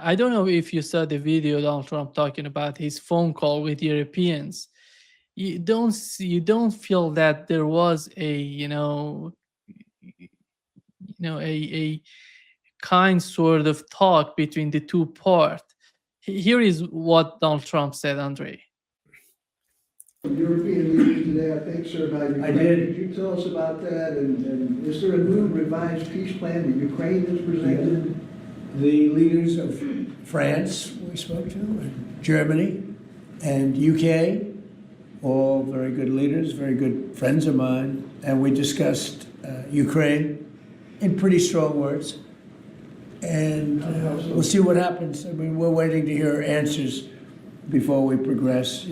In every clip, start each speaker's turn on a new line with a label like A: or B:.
A: I don't know if you saw the video Donald Trump talking about his phone call with Europeans. You don't feel that there was a a kind sort of talk between the two parts. Here is what Donald Trump said, Andrei.
B: European leaders today, I think, sir, by Ukraine.
C: I did.
B: Could you tell us about that? And is there a new revised peace plan that Ukraine has presented?
C: The leaders of France, we spoke to, and Germany, and UK, all very good leaders, very good friends of mine, and we discussed Ukraine in pretty strong words. And we'll see what happens. I mean, we're waiting to hear answers before we progress.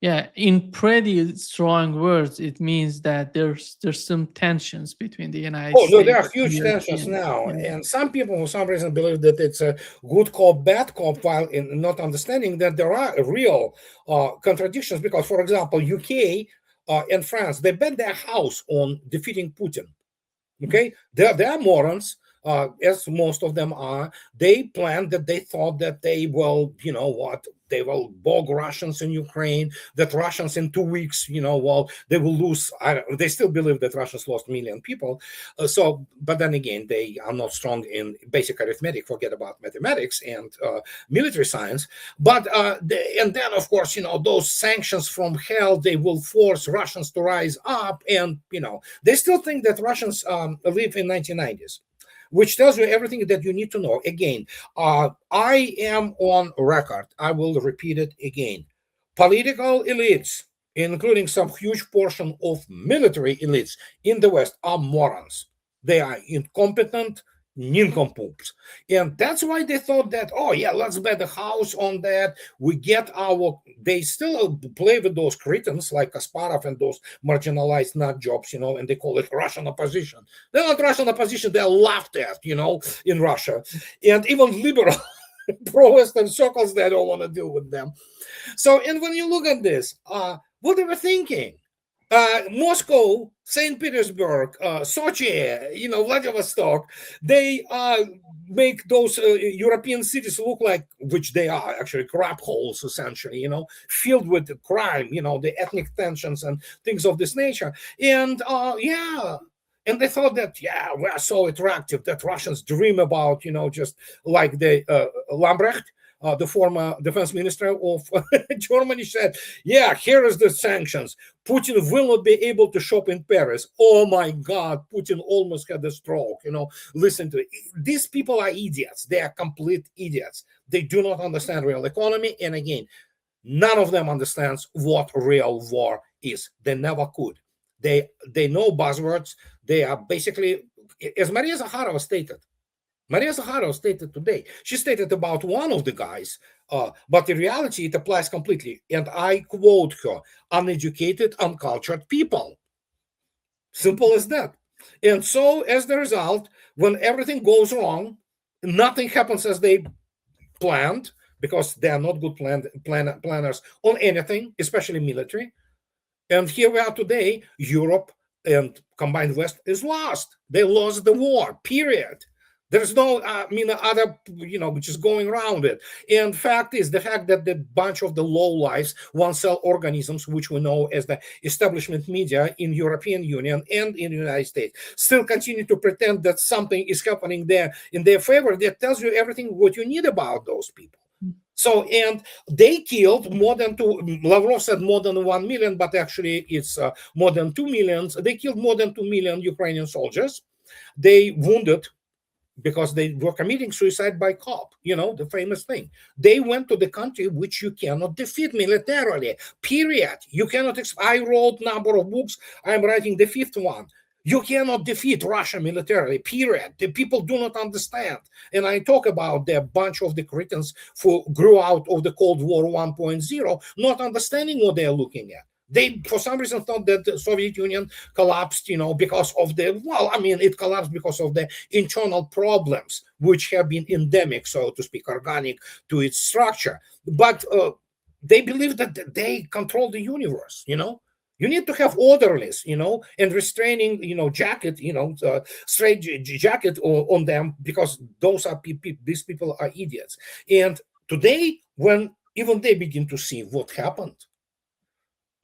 A: Yeah, in pretty strong words, it means that there's some tensions between the United States.
D: Oh, no, there are huge tensions now.
A: Yeah.
D: And some people, for some reason, believe that it's a good cop, bad cop, while in not understanding that there are real contradictions. Because, for example, UK and France, they bet their house on defeating Putin. Okay? They are morons. As most of them are. They planned that they thought that they will, they will bog Russians in Ukraine, that Russians in 2 weeks, they will lose. They still believe that Russians lost 1 million people. But then again, they are not strong in basic arithmetic, forget about mathematics and military science. But, and then, of course, those sanctions from hell, they will force Russians to rise up. And, they still think that Russians live in 1990s. Which tells you everything that you need to know. Again, I am on record. I will repeat it again. Political elites, including some huge portion of military elites in the West, are morons. They are incompetent nincompoops. And that's why they thought that, oh yeah, let's bet the house on that. We get they still play with those cretins like Kasparov and those marginalized nut jobs, and they call it Russian opposition. They're not Russian opposition, they're laughed at, in Russia. And even liberal pro-Western circles, they don't want to deal with them. So, and when you look at this, what they were thinking, Moscow, St. Petersburg, Sochi, Vladivostok, they make those European cities look like, which they are actually crap holes, essentially, filled with crime, the ethnic tensions and things of this nature. And and they thought that, we're so attractive that Russians dream about, just like the Lambrecht, the former defense minister of Germany, said, here is the sanctions. Putin will not be able to shop in Paris. Oh my God, Putin almost had a stroke. Listen to it. These people are idiots. They are complete idiots. They do not understand real economy. And again, none of them understands what real war is. They never could. They know buzzwords. They are basically, as Maria Zakharova stated, today, she stated about one of the guys, but in reality, it applies completely. And I quote her, uneducated, uncultured people. Simple as that. And so, as the result, when everything goes wrong, nothing happens as they planned, because they are not good planners on anything, especially military. And here we are today, Europe and combined West is lost. They lost the war, period. There's no, other, which is going around it. And the fact that the bunch of the lowlifes, one-cell organisms, which we know as the establishment media in European Union and in the United States, still continue to pretend that something is happening there in their favor, that tells you everything what you need about those people. So, and they killed more than Lavrov said more than 1 million, but actually it's more than 2 million. They killed more than 2 million Ukrainian soldiers. They wounded, because they were committing suicide by cop, the famous thing. They went to the country which you cannot defeat militarily, period. You cannot, I wrote a number of books, I'm writing the 5th one. You cannot defeat Russia militarily, period. The people do not understand. And I talk about the bunch of the cretins who grew out of the Cold War 1.0, not understanding what they're looking at. They, for some reason, thought that the Soviet Union collapsed, because of it collapsed because of the internal problems, which have been endemic, so to speak, organic to its structure. But they believe that they control the universe, You need to have orderlies, and restraining, jacket, straight jacket on them, because those are these people are idiots. And today, when even they begin to see what happened,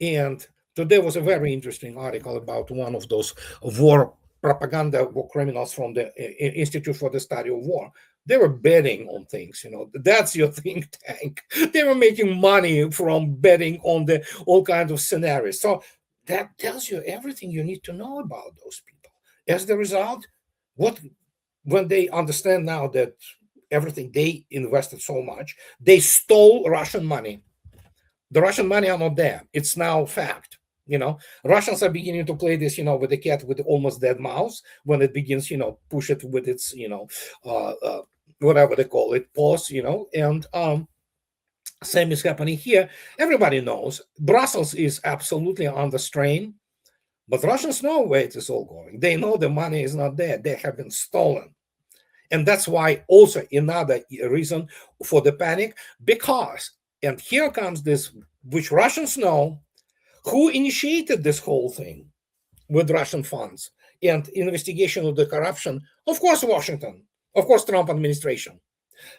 D: and today was a very interesting article about one of those war propaganda criminals from the Institute for the Study of War. They were betting on things, That's your think tank. They were making money from betting on all kinds of scenarios. So that tells you everything you need to know about those people. As the result, when they understand now that everything they invested so much, they stole Russian money. The Russian money are not there. It's now fact. Russians are beginning to play this, with the cat with the almost dead mouse, when it begins, push it with its, whatever they call it, paws, and same is happening here. Everybody knows Brussels is absolutely under strain, but Russians know where it is all going. They know the money is not there. They have been stolen. And that's why also another reason for the panic, because, and here comes this, which Russians know, who initiated this whole thing with Russian funds and investigation of the corruption. Of course, Washington. Of course, Trump administration.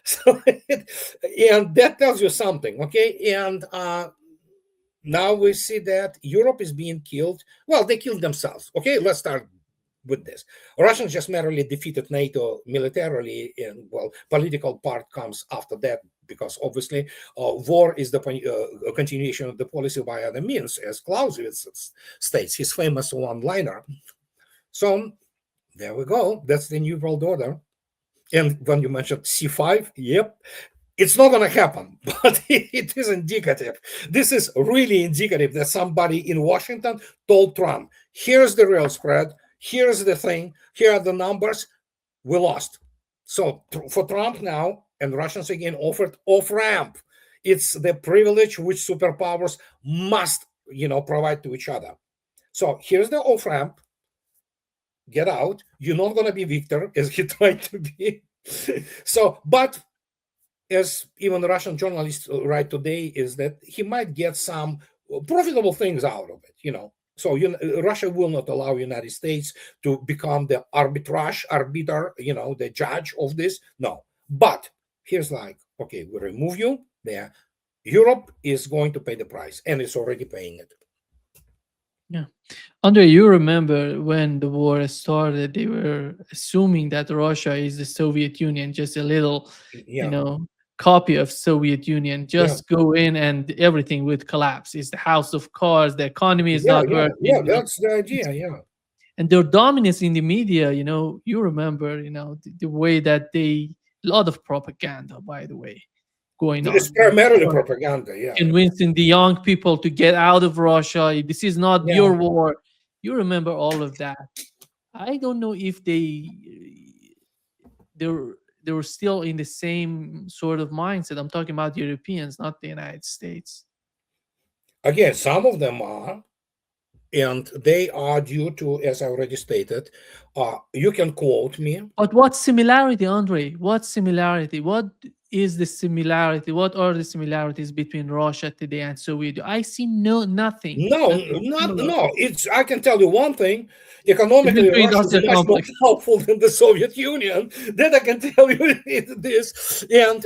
D: So, and that tells you something, okay? And now we see that Europe is being killed. Well, they killed themselves. Okay, let's start with this. Russians just merely defeated NATO militarily, and political part comes after that, because obviously war is the continuation of the policy by other means, as Clausewitz states, his famous one-liner. So there we go. That's the New World Order. And when you mentioned C5, yep, it's not going to happen, but it is indicative. This is really indicative that somebody in Washington told Trump, here's the real spread, here's the thing, here are the numbers, we lost. So for Trump now, and Russians again offered off-ramp. It's the privilege which superpowers must, provide to each other. So here's the off-ramp. Get out. You're not going to be victor, as he tried to be. So, but as even the Russian journalists write today, is that he might get some profitable things out of it, So Russia will not allow United States to become the arbiter, the judge of this. No. But here's okay, we remove you there. Europe is going to pay the price, and it's already paying it.
A: Yeah. Andrei, you remember when the war started, they were assuming that Russia is the Soviet Union, just a little, copy of Soviet Union. Just go in and everything would collapse. It's the house of cards. The economy is not working.
D: Yeah, that's the idea. Yeah.
A: And their dominance in the media, you remember, the way that a lot of propaganda, by the way, going on.
D: It's primarily propaganda, yeah.
A: Convincing the young people to get out of Russia. This is not your war. You remember all of that. I don't know if they were still in the same sort of mindset. I'm talking about Europeans, not the United States.
D: Again, some of them are, and they are due to, as I already stated, you can quote me.
A: But what similarity, Andrei? What similarity? What is the similarity? What are the similarities between Russia today and Soviet? I see nothing.
D: No. It's, I can tell you one thing. Economically, Russia is much more powerful than the Soviet Union. That I can tell you this. And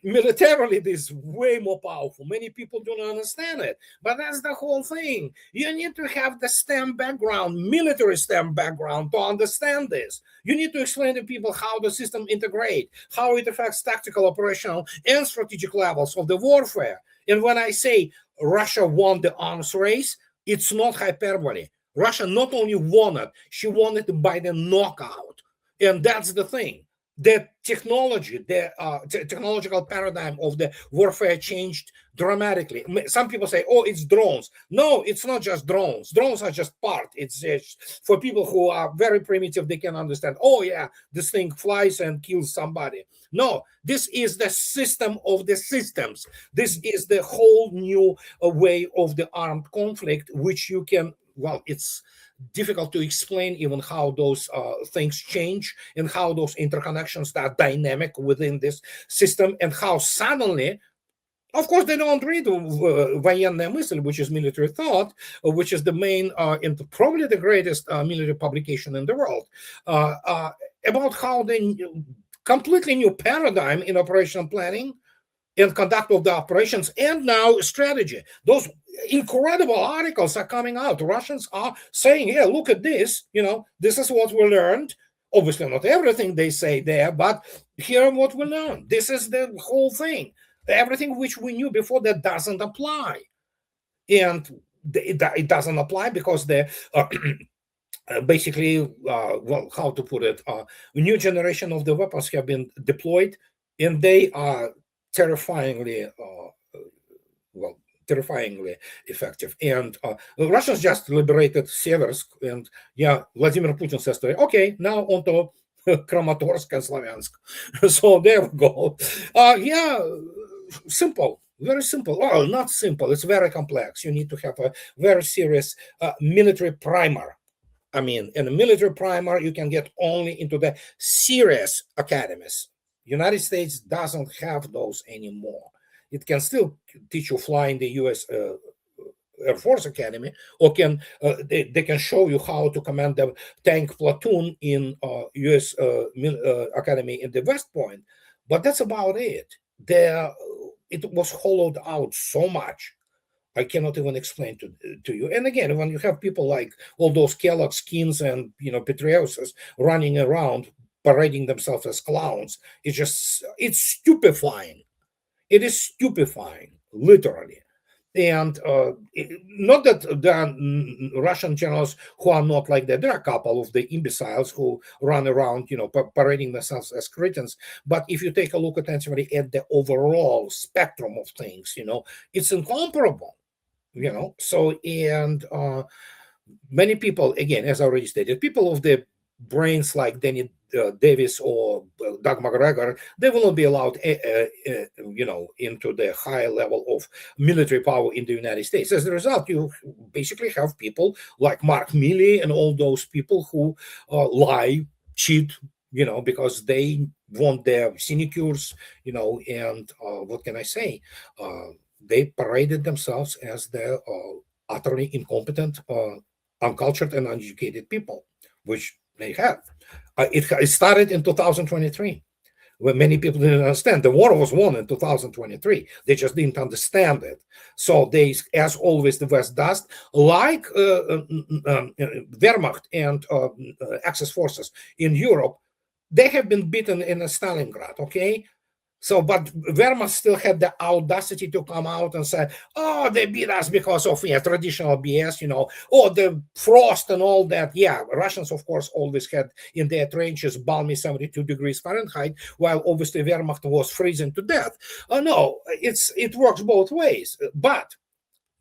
D: militarily, this is way more powerful. Many people don't understand it. But that's the whole thing. You need to have the STEM background, military STEM background, to understand this. You need to explain to people how the system integrates, how it affects tactical, operational, and strategic levels of the warfare. And when I say Russia won the arms race, it's not hyperbole. Russia not only won it, she won it by the knockout. And that's the thing. The technology, the technological paradigm of the warfare changed dramatically. Some people say, oh, it's drones. No, it's not just drones. Drones are just part. It's just, for people who are very primitive, they can understand, oh, yeah, this thing flies and kills somebody. No, this is the system of the systems. This is the whole new way of the armed conflict, which you can, well, it's difficult to explain even how those things change and how those interconnections are dynamic within this system, and how suddenly Of course, they don't read военная мысль, which is military thought, which is the main and probably the greatest military publication in the world, about how the completely new paradigm in operational planning and conduct of the operations, and now strategy. Those incredible articles are coming out. Russians are saying, "Yeah, look at this. This is what we learned." Obviously, not everything they say there, but here what we learned. This is the whole thing. Everything which we knew before, that doesn't apply, and it doesn't apply because the basically, well, how to put it, a new generation of the weapons have been deployed, and they are terrifyingly terrifyingly effective. And the Russians just liberated Seversk, and yeah, Vladimir Putin says to me, okay, now on to Kramatorsk and Slavyansk. So there we go. Yeah, simple, very simple. Well, not simple, it's very complex. You need to have a very serious military primer. I mean, in a military primer, you can get only into the serious academies. United States doesn't have those anymore. It can still teach you fly in the U.S. Air Force Academy, or they can show you how to command the tank platoon in U.S. Academy in the West Point, but that's about it. It was hollowed out so much. I cannot even explain to you. And again, when you have people like all those Kellogg skins and Petreuses running around parading themselves as clowns, it's stupefying. It is stupefying, literally. And not that there are Russian generals who are not like that. There are a couple of the imbeciles who run around, parading themselves as cretins. But if you take a look attentively at the overall spectrum of things, it's incomparable. So, and many people, again, as I already stated, people of the brains like Danny Davis or Doug McGregor, they will not be allowed, into the high level of military power in the United States. As a result, you basically have people like Mark Milley and all those people who lie, cheat, because they want their sinecures, and what can I say? They paraded themselves as the utterly incompetent, uncultured, and uneducated people, which they have. It started in 2023, when many people didn't understand. The war was won in 2023. They just didn't understand it. So they, as always, the West does, like Wehrmacht and Axis forces in Europe, they have been beaten in Stalingrad, okay? So, but Wehrmacht still had the audacity to come out and say, oh, they beat us because of traditional BS, the frost and all that. Yeah, Russians, of course, always had in their trenches balmy 72 degrees Fahrenheit, while obviously Wehrmacht was freezing to death. No, it works both ways. But,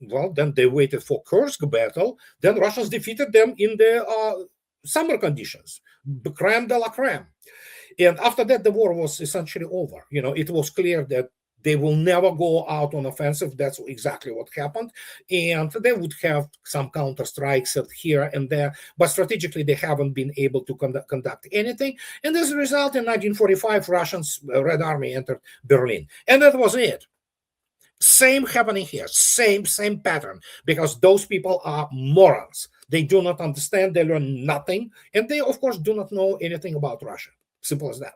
D: well, then they waited for Kursk battle. Then Russians defeated them in the summer conditions, the creme de la creme. And after that, the war was essentially over. It was clear that they will never go out on offensive. That's exactly what happened. And they would have some counter strikes here and there, but strategically, they haven't been able to conduct anything. And as a result, in 1945, Russians, Red Army entered Berlin. And that was it. Same happening here, same pattern, because those people are morons. They do not understand, they learn nothing, and they, of course, do not know anything about Russia. Simple as that.